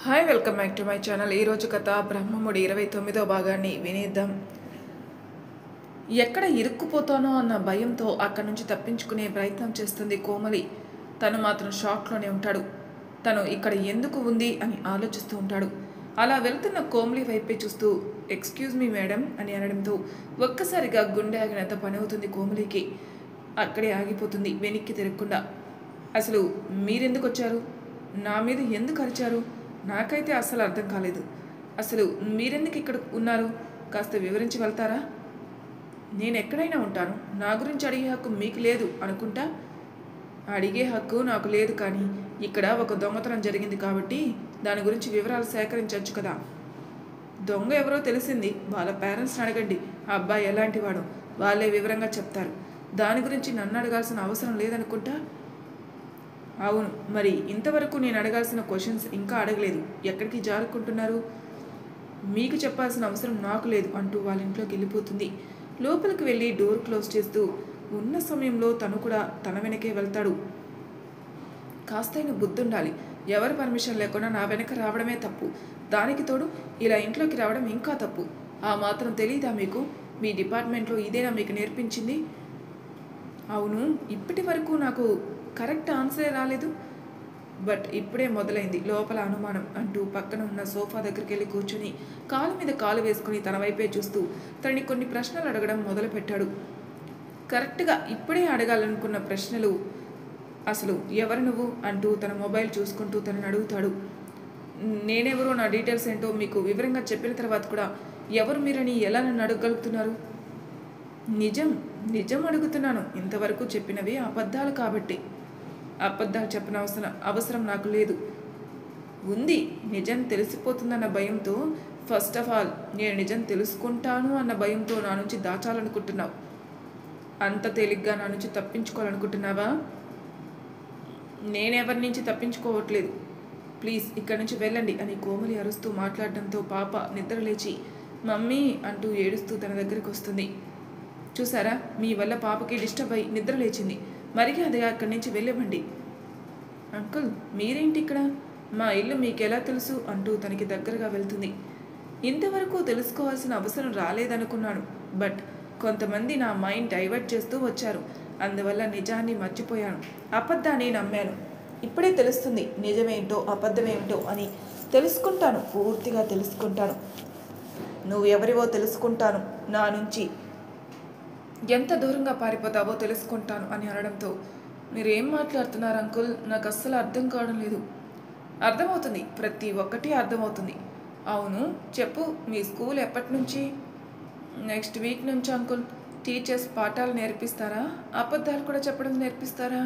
Hi welcome back to my channel. ఈరోజు కథ బ్రహ్మముడి 29వ భాగాన్ని వినేద్దాం. ఎక్కడ ఇరుక్కుపోతానో అన్న భయంతో అక్కడి నుంచి తప్పించుకునే ప్రయత్నం చేస్తుంది కోమలి. తను మాత్రం షాక్లోనే ఉంటాడు. తను ఇక్కడ ఎందుకు ఉంది అని ఆలోచిస్తూ ఉంటాడు. అలా వెళ్తున్న కోమలి వైపే చూస్తూ ఎక్స్క్యూజ్ మీ మేడం అని అనడంతో ఒక్కసారిగా గుండె ఆగినంత పని అవుతుంది కోమలికి. అక్కడే ఆగిపోతుంది వెనక్కి తిరగకుండా. అసలు మీరెందుకు వచ్చారు? నా మీద ఎందుకు అరిచారు? నాకైతే అస్సలు అర్థం కాలేదు. అసలు మీరెందుకు ఇక్కడ ఉన్నారు? కాస్త వివరించి వెళ్తారా? నేను ఎక్కడైనా ఉంటాను, నా గురించి అడిగే హక్కు మీకు లేదు అనుకుంటా. అడిగే హక్కు నాకు లేదు, కానీ ఇక్కడ ఒక దొంగతనం జరిగింది కాబట్టి దాని గురించి వివరాలు సేకరించవచ్చు కదా. దొంగ ఎవరో తెలిసింది, వాళ్ళ పేరెంట్స్ని అడగండి. ఆ అబ్బాయి ఎలాంటి వాడు వాళ్ళే వివరంగా చెప్తారు. దాని గురించి నన్ను అడగాల్సిన అవసరం లేదనుకుంటా. అవును, మరి ఇంతవరకు నేను అడగాల్సిన క్వశ్చన్స్ ఇంకా అడగలేదు. ఎక్కడికి జారుకుంటున్నారు? మీకు చెప్పాల్సిన అవసరం నాకు లేదు అంటూ వాళ్ళ ఇంట్లోకి వెళ్ళిపోతుంది. లోపలికి వెళ్ళి డోర్ క్లోజ్ చేస్తూ ఉన్న సమయంలో తను కూడా తన వెనకే వెళ్తాడు. కాస్తైన బుద్ధి ఉండాలి. ఎవరి పర్మిషన్ లేకుండా నా వెనక రావడమే తప్పు. దానికి తోడు ఇలా ఇంట్లోకి రావడం ఇంకా తప్పు. ఆ మాత్రం తెలీదా మీకు? మీ డిపార్ట్మెంట్లో ఇదేనా మీకు నేర్పించింది? అవును, ఇప్పటి వరకు నాకు కరెక్ట్ ఆన్సరే రాలేదు, బట్ ఇప్పుడే మొదలైంది లోపల అనుమానం అంటూ పక్కన ఉన్న సోఫా దగ్గరికి వెళ్ళి కూర్చొని కాలు మీద కాలు వేసుకుని తన వైపే చూస్తూ తనని కొన్ని ప్రశ్నలు అడగడం మొదలుపెట్టాడు. కరెక్ట్గా ఇప్పుడే అడగాలనుకున్న ప్రశ్నలు. అసలు ఎవరు నువ్వు అంటూ తన మొబైల్ చూసుకుంటూ తనని అడుగుతాడు. నేనెవరో, నా డీటెయిల్స్ ఏంటో మీకు వివరంగా చెప్పిన తర్వాత కూడా ఎవరు మీరని ఎలా నన్ను అడగగలుగుతున్నారు? నిజం అడుగుతున్నాను. ఇంతవరకు చెప్పినవి అబద్ధాలు కాబట్టి. అబద్ధాలు చెప్పిన అవసరం నాకు లేదు. ఉంది, నిజం తెలిసిపోతుందన్న భయంతో. ఫస్ట్ ఆఫ్ ఆల్ నేను నిజం తెలుసుకుంటాను అన్న భయంతో నా నుంచి దాచాలనుకుంటున్నావు. అంత తేలిగ్గా నా నుంచి తప్పించుకోవాలనుకుంటున్నావా? నేనెవరి నుంచి తప్పించుకోవట్లేదు. ప్లీజ్ ఇక్కడి నుంచి వెళ్ళండి అని కోమలి అరుస్తూ మాట్లాడడంతో పాప నిద్ర లేచి మమ్మీ అంటూ ఏడుస్తూ తన దగ్గరికి వస్తుంది. చూసారా, మీ వల్ల పాపకి డిస్టర్బ్ అయ్యి నిద్ర లేచింది. మర్యాదగా అక్కడి నుంచి వెళ్ళివ్వండి. అంకుల్ మీరేంటి ఇక్కడ? మా ఇల్లు మీకెలా తెలుసు అంటూ తనకి దగ్గరగా వెళ్తుంది. ఇంతవరకు తెలుసుకోవాల్సిన అవసరం రాలేదనుకున్నాను, బట్ కొంతమంది నా మైండ్ డైవర్ట్ చేస్తూ వచ్చారు. అందువల్ల నిజాన్ని మర్చిపోయాను, అబద్ధాన్ని నమ్మాను. ఇప్పుడే తెలుస్తుంది నిజమేంటో అబద్ధమేంటో అని. తెలుసుకుంటాను, పూర్తిగా తెలుసుకుంటాను. నువ్వు ఎవరివో తెలుసుకుంటాను. నా నుంచి ఎంత దూరంగా పారిపోతావో తెలుసుకుంటాను అని అనడంతో మీరేం మాట్లాడుతున్నారు అంకుల్? నాకు అస్సలు అర్థం కావడం లేదు. అర్థమవుతుంది, ప్రతి ఒక్కటి అర్థమవుతుంది. అవును చెప్పు, మీ స్కూల్ ఎప్పటి నుంచి? నెక్స్ట్ వీక్ నుంచి అంకుల్. టీచర్స్ పాఠాలు నేర్పిస్తారా? అబద్ధాలు కూడా చెప్పడం నేర్పిస్తారా?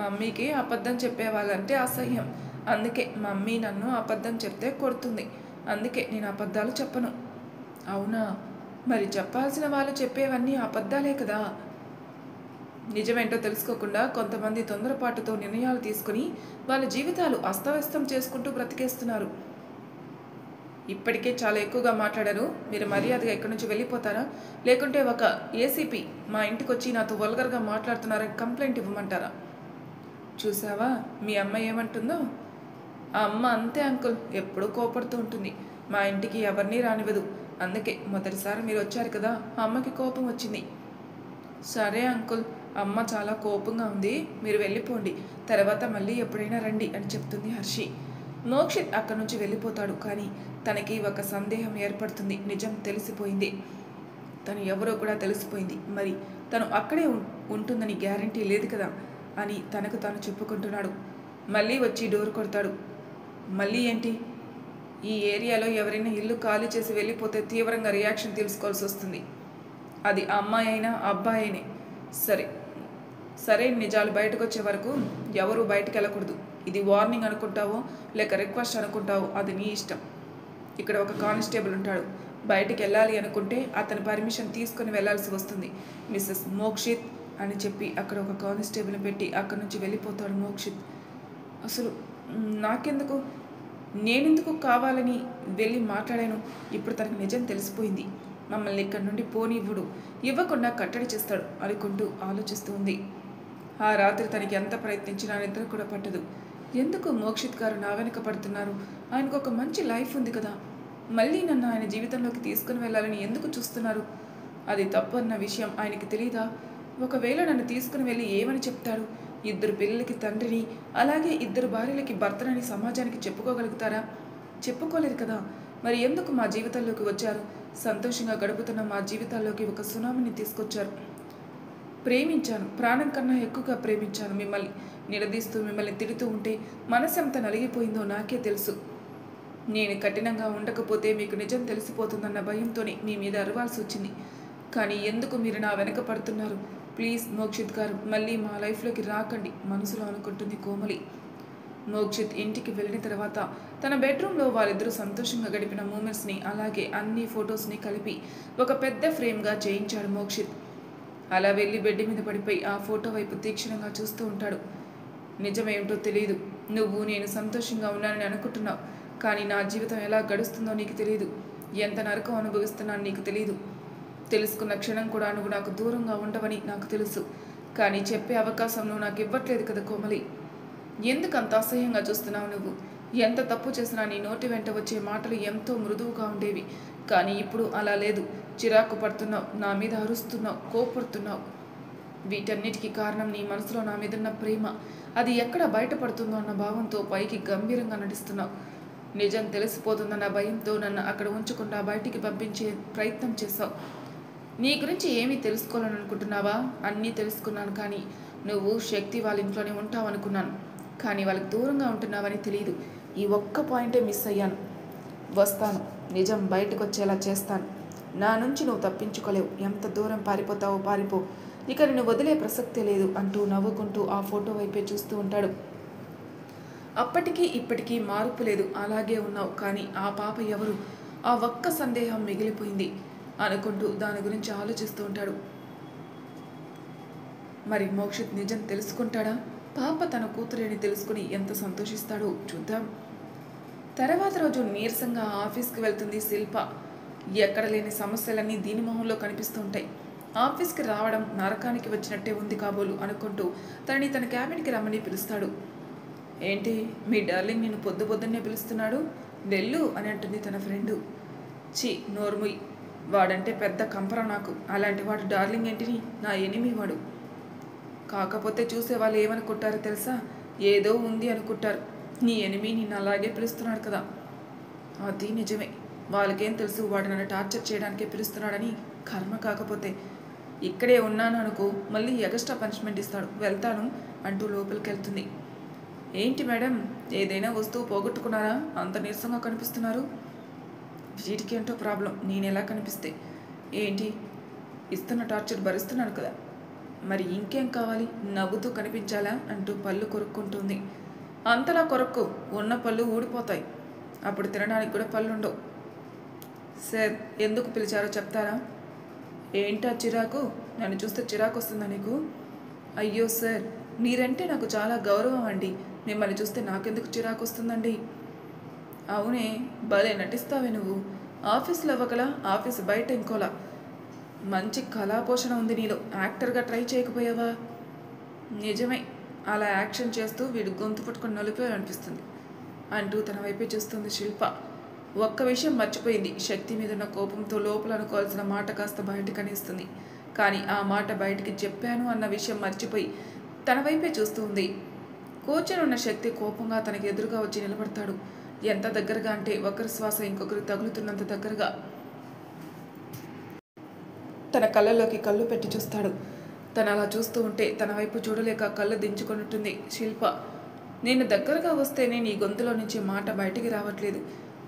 మమ్మీకి అబద్ధం చెప్పేవాళ్ళంటే అసహ్యం. అందుకే మమ్మీ నన్ను అబద్ధం చెప్తే కొడుతుంది. అందుకే నేను అబద్ధాలు చెప్పను. అవునా? మరి చెప్పాల్సిన వాళ్ళు చెప్పేవన్నీ అబద్ధాలే కదా. నిజమేంటో తెలుసుకోకుండా కొంతమంది తొందరపాటుతో నిర్ణయాలు తీసుకుని వాళ్ళ జీవితాలు అస్తవ్యస్తం చేసుకుంటూ బ్రతికేస్తున్నారు. ఇప్పటికే చాలా ఎక్కువగా మాట్లాడారు. మీరు మర్యాదగా ఇక్కడి నుంచి వెళ్ళిపోతారా? లేకుంటే ఒక ఏసీపీ మా ఇంటికి వచ్చి నాతో వల్గర్గా మాట్లాడుతున్నారని కంప్లైంట్ ఇవ్వమంటారా? చూసావా మీ అమ్మ ఏమంటుందో? ఆ అమ్మ అంతే అంకుల్, ఎప్పుడూ కోపడుతూ ఉంటుంది. మా ఇంటికి ఎవరినీ రానివ్వదు. అందుకే మొదటిసారి మీరు వచ్చారు కదా, అమ్మకి కోపం వచ్చింది. సరే అంకుల్, అమ్మ చాలా కోపంగా ఉంది, మీరు వెళ్ళిపోండి, తర్వాత మళ్ళీ ఎప్పుడైనా రండి అని చెప్తుంది హర్షి. మోక్షిత్ అక్కడి నుంచి వెళ్ళిపోతాడు. కానీ తనకి ఒక సందేహం ఏర్పడుతుంది. నిజం తెలిసిపోయింది, తను ఎవరో కూడా తెలిసిపోయింది. మరి తను అక్కడే ఉంటుందని గ్యారంటీ లేదు కదా అని తనకు తాను చెప్పుకుంటున్నాడు. మళ్ళీ వచ్చి డోర్ కొడతాడు. మళ్ళీ ఏంటి? ఈ ఏరియాలో ఎవరైనా ఇల్లు ఖాళీ చేసి వెళ్ళిపోతే తీవ్రంగా రియాక్షన్ తీసుకోవాల్సి వస్తుంది. అది అమ్మాయి అయినా అబ్బాయి అయినా సరే నిజాలు బయటకు వచ్చే వరకు ఎవరు బయటకు వెళ్ళకూడదు. ఇది వార్నింగ్ అనుకుంటావో లేక రిక్వెస్ట్ అనుకుంటావో అది నీ ఇష్టం. ఇక్కడ ఒక కానిస్టేబుల్ ఉంటాడు. బయటికి వెళ్ళాలి అనుకుంటే అతని పర్మిషన్ తీసుకుని వెళ్ళాల్సి వస్తుంది. మిస్సెస్ మోక్షిత్ అని చెప్పి అక్కడ ఒక కానిస్టేబుల్ని పెట్టి అక్కడి నుంచి వెళ్ళిపోతాడు మోక్షిత్. అసలు నాకెందుకు, నేనెందుకు కావాలని వెళ్ళి మాట్లాడాను? ఇప్పుడు తనకు నిజం తెలిసిపోయింది. మమ్మల్ని ఇక్కడి నుండి ఇవ్వకుండా కట్టడి చేస్తాడు అనుకుంటూ ఆలోచిస్తూ ఉంది. ఆ రాత్రి తనకి ఎంత ప్రయత్నించినా నిద్ర కూడా పట్టదు. ఎందుకు మోక్షిత్ గారు నా వెనక పడుతున్నారు? ఆయనకు ఒక మంచి లైఫ్ ఉంది కదా, మళ్ళీ నన్ను ఆయన జీవితంలోకి తీసుకుని వెళ్ళాలని ఎందుకు చూస్తున్నారు? అది తప్పు అన్న విషయం ఆయనకి తెలీదా? ఒకవేళ నన్ను తీసుకుని వెళ్ళి ఏమని చెప్తాడు? 2 పిల్లలకి తండ్రిని, అలాగే 2 భార్యలకి భర్తనని సమాజానికి చెప్పుకోగలుగుతారా? చెప్పుకోలేరు కదా. మరి ఎందుకు మా జీవితంలోకి వచ్చారు? సంతోషంగా గడుపుతున్న మా జీవితాల్లోకి ఒక సునామీని తీసుకొచ్చారు. ప్రేమించాను, ప్రాణం కన్నా ఎక్కువగా ప్రేమించాను. మిమ్మల్ని నిలదీస్తూ మిమ్మల్ని తిడుతూ ఉంటే మనసు ఎంత నలిగిపోయిందో నాకే తెలుసు. నేను కఠినంగా ఉండకపోతే మీకు నిజం తెలిసిపోతుందన్న భయంతోనే మీ మీద అరవాల్సి వచ్చింది. కానీ ఎందుకు మీరు నా వెనక పడుతున్నారు? ప్లీజ్ మోక్షిత్ గారు, మళ్ళీ మా లైఫ్లోకి రాకండి మనసులో అనుకుంటుంది కోమలి. మోక్షిత్ ఇంటికి వెళ్ళిన తర్వాత తన బెడ్రూమ్లో వాళ్ళిద్దరూ సంతోషంగా గడిపిన మూమెంట్స్ని, అలాగే అన్ని ఫొటోస్ని కలిపి ఒక పెద్ద ఫ్రేమ్గా చేయించాడు మోక్షిత్. అలా వెళ్ళి బెడ్ మీద పడిపోయి ఆ ఫోటో వైపు తీక్షణంగా చూస్తూ ఉంటాడు. నిజమేమిటో తెలియదు. నువ్వు నేను సంతోషంగా ఉన్నానని అనుకుంటున్నావు, కానీ నా జీవితం ఎలా గడుస్తుందో నీకు తెలియదు. ఎంత నరకం అనుభవిస్తున్నానో నీకు తెలియదు. తెలుసుకున్న క్షణం కూడా నువ్వు నాకు దూరంగా ఉండవని నాకు తెలుసు. కానీ చెప్పే అవకాశం నువ్వు నాకు ఇవ్వట్లేదు కదా కోమలి. ఎందుకు అంత అసహ్యంగా చూస్తున్నావు నువ్వు? ఎంత తప్పు చేసినా నీ నోటి వెంట వచ్చే మాటలు ఎంతో మృదువుగా ఉండేవి. కానీ ఇప్పుడు అలా లేదు. చిరాకు పడుతున్నావు, నా మీద అరుస్తున్నావు, కోపడుతున్నావు. వీటన్నిటికీ కారణం నీ మనసులో నా మీదున్న ప్రేమ. అది ఎక్కడ బయటపడుతుందో అన్న భావంతో పైకి గంభీరంగా నటిస్తున్నావు. నిజం తెలిసిపోతుందన్న భయంతో నన్ను అక్కడ ఉంచకుండా బయటికి పంపించే ప్రయత్నం చేశావు. నీ గురించి ఏమీ తెలుసుకోవాలని అనుకుంటున్నావా? అన్నీ తెలుసుకున్నాను, కానీ నువ్వు శక్తి వాళ్ళ ఇంట్లోనే ఉంటావు అనుకున్నాను. కానీ వాళ్ళకి దూరంగా ఉంటున్నావని తెలియదు. ఈ ఒక్క పాయింటే మిస్ అయ్యాను. వస్తాను, నిజం బయటకు వచ్చేలా చేస్తాను. నా నుంచి నువ్వు తప్పించుకోలేవు. ఎంత దూరం పారిపోతావో పారిపో, ఇక నిన్ను వదిలే ప్రసక్తే లేదు అంటూ నవ్వుకుంటూ ఆ ఫోటో వైపే చూస్తూ ఉంటాడు. అప్పటికీ ఇప్పటికీ మార్పు లేదు, అలాగే ఉన్నావు. కానీ ఆ పాప ఎవరు? ఆ ఒక్క సందేహం మిగిలిపోయింది అనుకుంటూ దాని గురించి ఆలోచిస్తూ ఉంటాడు. మరి మోక్షిత్ నిజం తెలుసుకుంటాడా? పాప తన కూతురేని తెలుసుకుని ఎంత సంతోషిస్తాడో చూద్దాం. తర్వాత రోజు నీరసంగా ఆఫీస్కి వెళ్తుంది శిల్ప. ఎక్కడ లేని సమస్యలన్నీ దీని మొహంలో కనిపిస్తూ ఉంటాయి. ఆఫీస్కి రావడం నరకానికి వచ్చినట్టే ఉంది కాబోలు అనుకుంటూ తనని తన క్యాబిన్కి రమ్మని పిలుస్తాడు. ఏంటి మీ డార్లింగ్ నిన్ను పొద్దున్నే పిలుస్తున్నాడు, వెళ్ళు అని అంటుంది తన ఫ్రెండు. చి నోర్ముయ్, వాడంటే పెద్ద కంపరం నాకు. అలాంటి వాడు డార్లింగ్ ఏంటిని, నా ఎనిమి వాడు. కాకపోతే చూసే వాళ్ళు ఏమనుకుంటారో తెలుసా? ఏదో ఉంది అనుకుంటారు. నీ ఎనిమి నిన్ను అలాగే పిలుస్తున్నాడు కదా. అది నిజమే. వాళ్ళకేం తెలుసు వాడు నన్ను టార్చర్ చేయడానికే పిలుస్తున్నాడని. కర్మ కాకపోతే ఇక్కడే ఉన్నాను అనుకో, మళ్ళీ ఎగస్ట్రా పనిష్మెంట్ ఇస్తాడు. వెళ్తాను అంటూ లోపలికి వెళ్తుంది. ఏంటి మేడం, ఏదైనా వస్తువు పోగొట్టుకున్నారా? అంత నీరసంగా కనిపిస్తున్నారు. వీటికి ఏంటో ప్రాబ్లం, నేను ఎలా కనిపిస్తే ఏంటి? ఇస్తున్న టార్చర్ భరిస్తున్నాను కదా, మరి ఇంకేం కావాలి? నవ్వుతూ కనిపించాలా అంటూ పళ్ళు కొరుక్కుంటుంది. అంతలా కొరక్కు, ఉన్న పళ్ళు ఊడిపోతాయి. అప్పుడు తినడానికి కూడా పళ్ళు ఉండవు. సార్ ఎందుకు పిలిచారో చెప్తారా? ఏంటా చిరాకు? నన్ను చూస్తే చిరాకు వస్తుందా నీకు? అయ్యో సార్, మీరంటే నాకు చాలా గౌరవం అండి. మిమ్మల్ని చూస్తే నాకెందుకు చిరాకు వస్తుందండి? అవునే, భలే నటిస్తావే నువ్వు. ఆఫీస్లో ఒకలా, ఆఫీస్ బయట ఇంకోలా. మంచి కళాపోషణ ఉంది నీలో. యాక్టర్గా ట్రై చేయకపోయావా? నిజమే, అలా యాక్షన్ చేస్తూ వీడు గొంతు పట్టుకొని నలిపే అనిపిస్తుంది అంటూ తన వైపే చూస్తుంది శిల్ప. ఒక్క విషయం మర్చిపోయింది. శక్తి మీదున్న కోపంతో లోపల అనుకోవాల్సిన మాట కాస్త బయటకు అనేస్తుంది. కానీ ఆ మాట బయటికి చెప్పాను అన్న విషయం మర్చిపోయి తన వైపే చూస్తూ ఉంది. కూర్చొని ఉన్న శక్తి కోపంగా తనకి ఎదురుగా వచ్చి నిలబడతాడు. ఎంత దగ్గరగా అంటే ఒకరి శ్వాస ఇంకొకరు తగులుతున్నంత దగ్గరగా. తన కళ్ళల్లోకి కళ్ళు పెట్టి చూస్తాడు. తను అలా చూస్తూ ఉంటే తన వైపు చూడలేక కళ్ళు దించుకున్నట్టుంది శిల్ప. నేను దగ్గరగా వస్తేనే నీ గొంతులో నుంచి మాట బయటికి రావట్లేదు.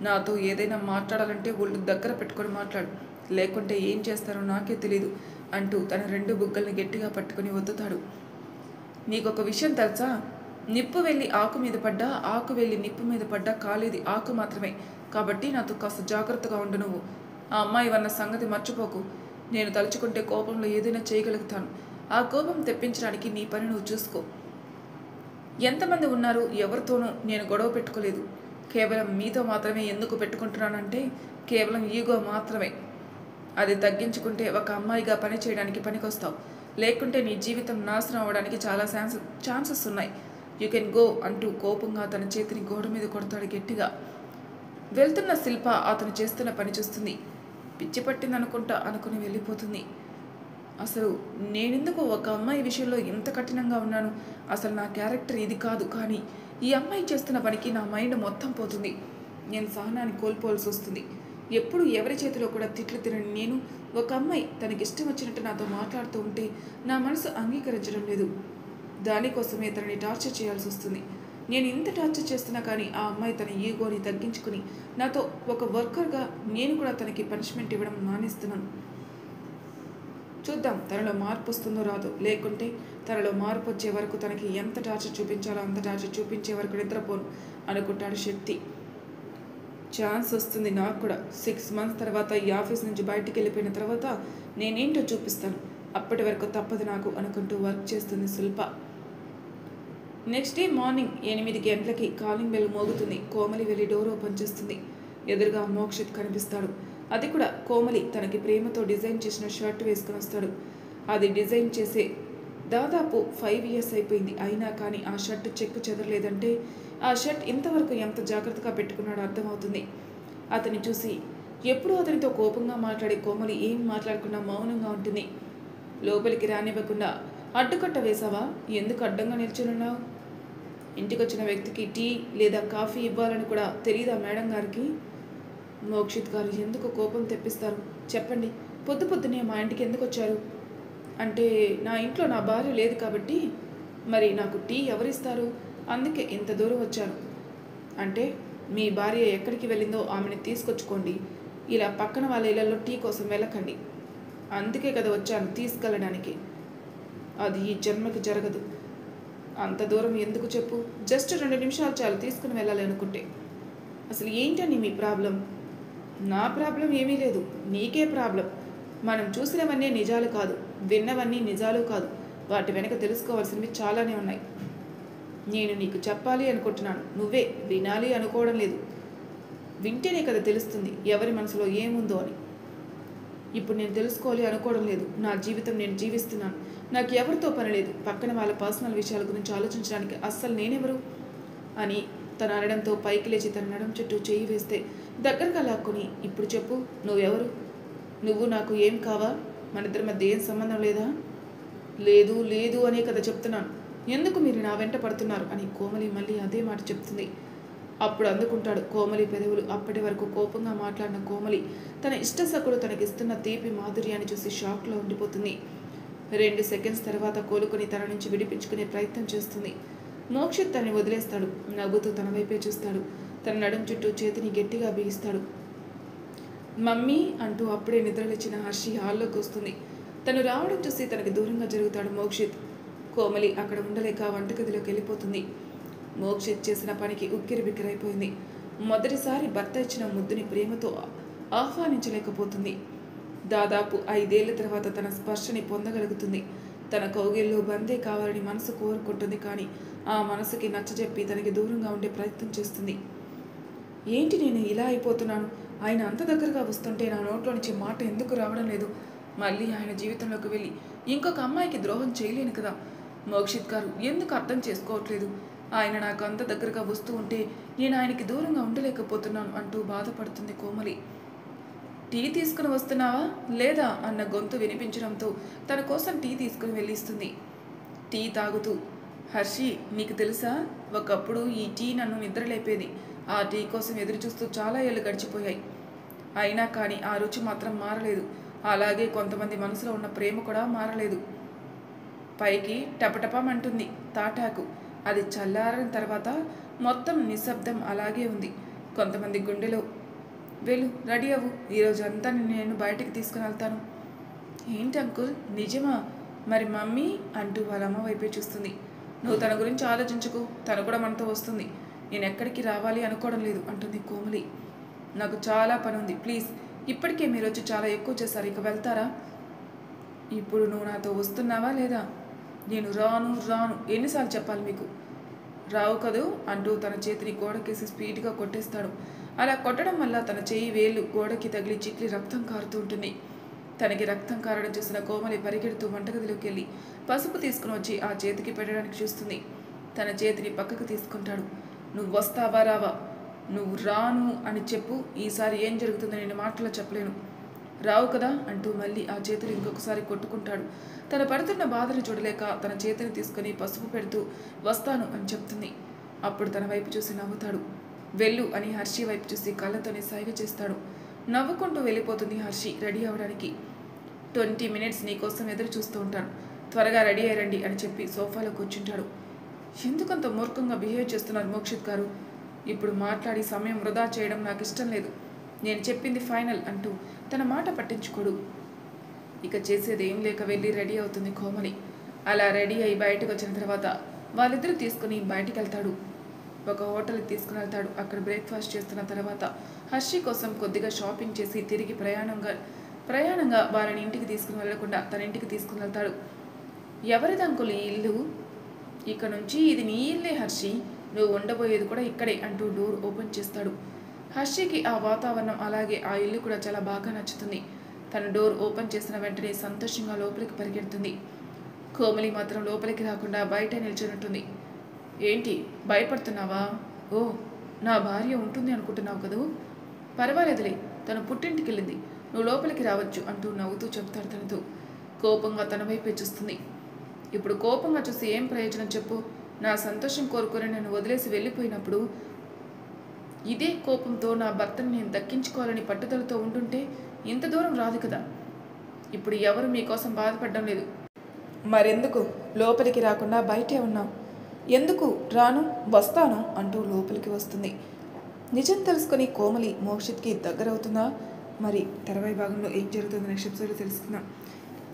నాతో ఏదైనా మాట్లాడాలంటే ఒళ్ళు దగ్గర పెట్టుకొని మాట్లాడు, లేకుంటే ఏం చేస్తారో నాకే తెలీదు అంటూ తన 2 బుగ్గల్ని గట్టిగా పట్టుకుని వద్దుతాడు. నీకొక విషయం తెలుసా? నిప్పు వెళ్ళి ఆకు మీద పడ్డా, ఆకు వెళ్ళి నిప్పు మీద పడ్డా కాలేది ఆకు మాత్రమే. కాబట్టి నాతో కాస్త జాగ్రత్తగా ఉండు నువ్వు. ఆ అమ్మాయి వన్న సంగతి మర్చిపోకు. నేను తలుచుకుంటే కోపంలో ఏదైనా చేయగలుగుతాను. ఆ కోపం తెప్పించడానికి నీ పని నువ్వు చూసుకో. ఎంతమంది ఉన్నారు, ఎవరితోనూ నేను గొడవ పెట్టుకోలేదు. కేవలం మీతో మాత్రమే ఎందుకు పెట్టుకుంటున్నానంటే కేవలం ఈగో మాత్రమే. అది తగ్గించుకుంటే ఒక అమ్మాయిగా పని చేయడానికి పనికొస్తావు. లేకుంటే నీ జీవితం నాశనం అవ్వడానికి చాలా ఛాన్సెస్ ఉన్నాయి. యూ కెన్ గో అంటూ కోపంగా తన చేతిని గోడ మీద కొడతాడు గట్టిగా. వెళ్తున్న శిల్ప అతను చేస్తున్న పని చూస్తుంది. పిచ్చి పట్టిందనుకుంటా అనుకుని వెళ్ళిపోతుంది. అసలు నేనెందుకు ఒక అమ్మాయి విషయంలో ఇంత కఠినంగా ఉన్నాను? అసలు నా క్యారెక్టర్ ఇది కాదు, కానీ ఈ అమ్మాయి చేస్తున్న పనికి నా మైండ్ మొత్తం పోతుంది. నేను సహనాన్ని కోల్పోవాల్సి వస్తుంది. ఎప్పుడు ఎవరి చేతిలో కూడా తిట్లు తినని నేను ఒక అమ్మాయి తనకిష్టం వచ్చినట్టు నాతో మాట్లాడుతూ ఉంటే నా మనసు అంగీకరించడం లేదు. దానికోసమే తనని టార్చర్ చేయాల్సి వస్తుంది. నేను ఇంత టార్చర్ చేస్తున్నా కానీ ఆ అమ్మాయి తన ఈగోని తగ్గించుకుని నాతో ఒక వర్కర్గా నేను కూడా తనకి పనిష్మెంట్ ఇవ్వడం మానేస్తున్నాను. చూద్దాం తనలో మార్పు వస్తుందో రాదో, లేకుంటే తనలో మార్పు వచ్చే వరకు తనకి ఎంత టార్చర్ చూపించాలో అంత టార్చర్ చూపించే వరకు నిద్రపోను అనుకుంటాడు శక్తి. ఛాన్స్ వస్తుంది నాకు కూడా. 6 months తర్వాత ఈ ఆఫీస్ నుంచి బయటికి వెళ్ళిపోయిన తర్వాత నేనేంటో చూపిస్తాను. అప్పటి వరకు తప్పదు నాకు అనుకుంటూ వర్క్ చేస్తుంది శిల్ప. నెక్స్ట్ డే మార్నింగ్ 8 గంటలకి కాలింగ్ బెల్ మోగుతుంది. కోమలి వెళ్ళి డోర్ ఓపెన్ చేస్తుంది. ఎదురుగా మోక్షిత్ కనిపిస్తాడు. అది కూడా కోమలి తనకి ప్రేమతో డిజైన్ చేసిన షర్ట్ వేసుకుని వస్తాడు. అది డిజైన్ చేసే దాదాపు 5 years అయిపోయింది. అయినా కానీ ఆ షర్ట్ చెక్కు చెదరలేదంటే ఆ షర్ట్ ఇంతవరకు ఎంత జాగ్రత్తగా పెట్టుకున్నాడో అర్థమవుతుంది. అతన్ని చూసి ఎప్పుడూ అతనితో కోపంగా మాట్లాడే కోమలి ఏం మాట్లాడకుండా మౌనంగా ఉంటుంది. లోపలికి రానివ్వకుండా అడ్డుకట్ట వేసావా? ఎందుకు అడ్డంగా నిల్చునున్నావు? ఇంటికి వచ్చిన వ్యక్తికి టీ లేదా కాఫీ ఇవ్వాలని కూడా తెలియదా మేడం గారికి? మోక్షిత్ గారు ఎందుకు కోపం తెప్పిస్తారు చెప్పండి. పొద్దునే మా ఇంటికి ఎందుకు వచ్చారు? అంటే నా ఇంట్లో నా భార్య లేదు కాబట్టి మరి నాకు టీ ఎవరిస్తారు? అందుకే ఇంత దూరం వచ్చాను. అంటే మీ భార్య ఎక్కడికి వెళ్ళిందో ఆమెను తీసుకొచ్చుకోండి. ఇలా పక్కన వాళ్ళ ఇళ్లలో టీ కోసం వెళ్ళకండి. అందుకే కదా వచ్చాను తీసుకెళ్ళడానికి. అది ఈ జన్మకి జరగదు. అంత దూరం ఎందుకు చెప్పు? జస్ట్ 2 నిమిషాలు చాలు తీసుకుని వెళ్ళాలి అనుకుంటే. అసలు ఏంటని మీ ప్రాబ్లం? నా ప్రాబ్లం ఏమీ లేదు, నీకే ప్రాబ్లం. మనం చూసినవన్నీ నిజాలు కాదు, విన్నవన్నీ నిజాలు కాదు. వాటి వెనక తెలుసుకోవాల్సినవి చాలానే ఉన్నాయి. నేను నీకు చెప్పాలి అనుకుంటున్నాను, నువ్వే వినాలి అనుకోవడం లేదు. వింటేనే కదా తెలుస్తుంది ఎవరి మనసులో ఏముందో అని. ఇప్పుడు నేను తెలుసుకోవాలి అనుకోవడం లేదు. నా జీవితం నేను జీవిస్తున్నాను. నాకు ఎవరితో పని లేదు. పక్కన వాళ్ళ పర్సనల్ విషయాల గురించి ఆలోచించడానికి అస్సలు నేనెవరు అని తను అనడంతో పైకి లేచి తన నడం చుట్టూ చేయి వేస్తే దగ్గరగా లాక్కుని, ఇప్పుడు చెప్పు నువ్వెవరు? నువ్వు నాకు ఏం కావా? మన ఇద్దరి మధ్య ఏం సంబంధం లేదా? లేదు లేదు అనే కదా చెప్తున్నాను. ఎందుకు మీరు నా వెంట పడుతున్నారు అని కోమలి మళ్ళీ అదే మాట చెప్తుంది. అప్పుడు అందుకుంటాడు కోమలి పెదవులు. అప్పటి వరకు కోపంగా మాట్లాడిన కోమలి తన ఇష్టసకుడు తనకిస్తున్న తీపి మాధుర్యాన్ని చూసి షాక్లో ఉండిపోతుంది. 2 seconds తర్వాత కోలుకొని తన నుంచి విడిపించుకునే ప్రయత్నం చేస్తుంది. మోక్షిత్ తనని వదిలేస్తాడు. నవ్వుతూ తన వైపే చూస్తాడు. తన నడుం చుట్టూ చేతిని గట్టిగా బిగిస్తాడు. మమ్మీ అంటూ అప్పుడే నిద్రలేచిన హర్షి హాల్లోకి వస్తుంది. తను రావడం చూసి తనకి దూరంగా జరుగుతాడు మోక్షిత్. కోమలి అక్కడ ఉండలేక వంటగదిలోకి వెళ్ళిపోతుంది. మోక్షిత్ చేసిన పనికి ఉక్కిరి బిక్కిరైపోయింది. మొదటిసారి భర్త ఇచ్చిన ముద్దుని ప్రేమతో ఆహ్వానించలేకపోతుంది. దాదాపు 5 ఏళ్ల తర్వాత తన స్పర్శని పొందగలుగుతుంది. తన కౌగిల్లో బందే కావాలని మనసు కోరుకుంటుంది. కానీ ఆ మనసుకి నచ్చజెప్పి తనకి దూరంగా ఉండే ప్రయత్నం చేస్తుంది. ఏంటి నేను ఇలా అయిపోతున్నాను? ఆయన అంత దగ్గరగా వస్తుంటే నా నోట్లో నుంచి మాట ఎందుకు రావడం లేదు? మళ్ళీ ఆయన జీవితంలోకి వెళ్ళి ఇంకొక అమ్మాయికి ద్రోహం చేయలేను కదా? మోక్షిత్ గారు ఎందుకు అర్థం చేసుకోవట్లేదు? ఆయన నాకు అంత దగ్గరగా వస్తూ ఉంటే నేను ఆయనకి దూరంగా ఉండలేకపోతున్నాను అంటూ బాధపడుతుంది కోమలి. టీ తీసుకుని వస్తున్నావా లేదా అన్న గొంతు వినిపించడంతో తన కోసం టీ తీసుకుని వెళ్ళిస్తుంది. టీ తాగుతూ, హర్షి నీకు తెలుసా, ఒకప్పుడు ఈ టీ నన్ను నిద్రలేపేది. ఆ టీ కోసం ఎదురు చూస్తూ చాలా ఏళ్ళు గడిచిపోయాయి. అయినా కానీ ఆ రుచి మాత్రం మారలేదు. అలాగే కొంతమంది మనసులో ఉన్న ప్రేమ కూడా మారలేదు. పైకి టపటపమంటుంది తాటాకు, అది చల్లారిన తర్వాత మొత్తం నిశ్శబ్దం అలాగే ఉంది. కొంతమంది గుండెలో వెళ్ళు రెడీ అవ్వు, ఈరోజు అంతా నేను బయటికి తీసుకుని వెళ్తాను. ఏంటి అంకుల్ నిజమా? మరి మమ్మీ అంటూ వాళ్ళ అమ్మ వైపే చూస్తుంది. నువ్వు తన గురించి ఆలోచించుకో, తను కూడా మనతో వస్తుంది. నేను ఎక్కడికి రావాలి అనుకోవడం లేదు అంటుంది కోమలి. నాకు చాలా పని ఉంది, ప్లీజ్. ఇప్పటికే మీరు వచ్చి చాలా ఎక్కువ చేశారు, ఇక వెళ్తారా? ఇప్పుడు నువ్వు నాతో వస్తున్నావా లేదా? నేను రాను రాను ఎన్నిసార్లు చెప్పాలి మీకు? రావు కదూ అంటూ తన చేతిని గోడకేసి స్పీడ్గా కొట్టేస్తాడు. అలా కొట్టడం వల్ల తన చేయి వేళ్ళు గోడకి తగిలి చిట్లి రక్తం కారుతూ ఉంటుంది. తనకి రక్తం కారడం చూసిన కోమలి పరిగెడుతూ వంటగదిలోకి వెళ్ళి పసుపు తీసుకుని వచ్చి ఆ చేతికి పెట్టడానికి చూస్తుంది. తన చేతిని పక్కకు తీసుకుంటాడు. నువ్వు వస్తావా రావా? నువ్వు రాను అని చెప్పు. ఈసారి ఏం జరుగుతుందో నేను మాటలో చెప్పలేను. రావు కదా అంటూ మళ్ళీ ఆ చేతులు ఇంకొకసారి కొట్టుకుంటాడు. తను పడుతున్న బాధను చూడలేక తన చేతిని తీసుకుని పసుపు పెడుతూ వస్తాను అని చెప్తుంది. అప్పుడు తన వైపు చూసి నవ్వుతాడు. వెళ్ళు అని హర్షి వైపు చూసి కళ్ళతోనే సైగ చేస్తాడు. నవ్వుకుంటూ వెళ్ళిపోతుంది హర్షి రెడీ అవ్వడానికి. 20 minutes నీకోసం ఎదురు చూస్తూ ఉంటాను, త్వరగా రెడీ అయ్యండి అని చెప్పి సోఫాలో కూర్చుంటాడు. ఎందుకంత మూర్ఖంగా బిహేవ్ చేస్తున్నారు మోక్షిత్ గారు? ఇప్పుడు మాట్లాడి సమయం వృధా చేయడం నాకు ఇష్టం లేదు. నేను చెప్పింది ఫైనల్ అంటూ తన మాట పట్టించుకోడు. ఇక చేసేది ఏం లేక వెళ్ళి రెడీ అవుతుంది కోమలి. అలా రెడీ అయి బయటకు వచ్చిన తర్వాత వాళ్ళిద్దరూ తీసుకుని బయటికి వెళ్తాడు. ఒక హోటల్కి తీసుకుని వెళ్తాడు. అక్కడ బ్రేక్ఫాస్ట్ చేస్తున్న తర్వాత హర్షి కోసం కొద్దిగా షాపింగ్ చేసి తిరిగి ప్రయాణంగా వాళ్ళని ఇంటికి తీసుకుని వెళ్లకుండా తన ఇంటికి తీసుకుని వెళ్తాడు. ఎవరిది అంకుల్ ఈ ఇల్లు? ఇక నుంచి ఇది నీ ఇల్లే హర్షి, నువ్వు ఉండబోయేది కూడా ఇక్కడే అంటూ డోర్ ఓపెన్ చేస్తాడు. హర్షికి ఆ వాతావరణం అలాగే ఆ ఇల్లు కూడా చాలా బాగా నచ్చుతుంది. తను డోర్ ఓపెన్ చేసిన వెంటనే సంతోషంగా లోపలికి పరిగెడుతుంది. కోమలి మాత్రం లోపలికి రాకుండా బయట నిల్చున్నట్టుంది. ఏంటి భయపడుతున్నావా? ఓ, నా భార్య ఉంటుంది అనుకుంటున్నావు కదూ? పర్వాలేదులే, తను పుట్టింటికి వెళ్ళింది, నువ్వు లోపలికి రావచ్చు అంటూ నవ్వుతూ చెప్తాడు తనతో. కోపంగా తన వైపే చూస్తుంది. ఇప్పుడు కోపంగా చూసి ఏం ప్రయోజనం చెప్పు? నా సంతోషం కోరుకొని నన్ను వదిలేసి వెళ్ళిపోయినప్పుడు ఇదే కోపంతో నా భర్తను నేను దక్కించుకోవాలని పట్టుదలతో ఉంటుంటే ఇంత దూరం రాదు కదా. ఇప్పుడు ఎవరు మీకోసం బాధపడడం లేదు. మరెందుకు లోపలికి రాకుండా బయటే ఉన్నావు? ఎందుకు రాను, వస్తాను అంటూ లోపలికి వస్తుంది. నిజం తెలుసుకొని కోమలి మోక్షిత్కి దగ్గరవుతుందా? మరి తర్వాయి భాగంలో ఏం జరుగుతుందో నెక్స్ట్ ఎపిసోడ్లో తెలుసుకుందాం.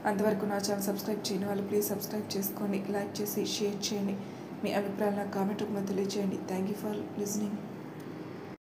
అంతవరకు నా ఛానల్ సబ్స్క్రైబ్ చేయని వాళ్ళు ప్లీజ్ సబ్స్క్రైబ్ చేసుకోండి, లైక్ చేసి షేర్ చేయండి. మీ అభిప్రాయాలు నాకు కామెంట్ రూపంలో తెలియజేయండి. Thank you for listening.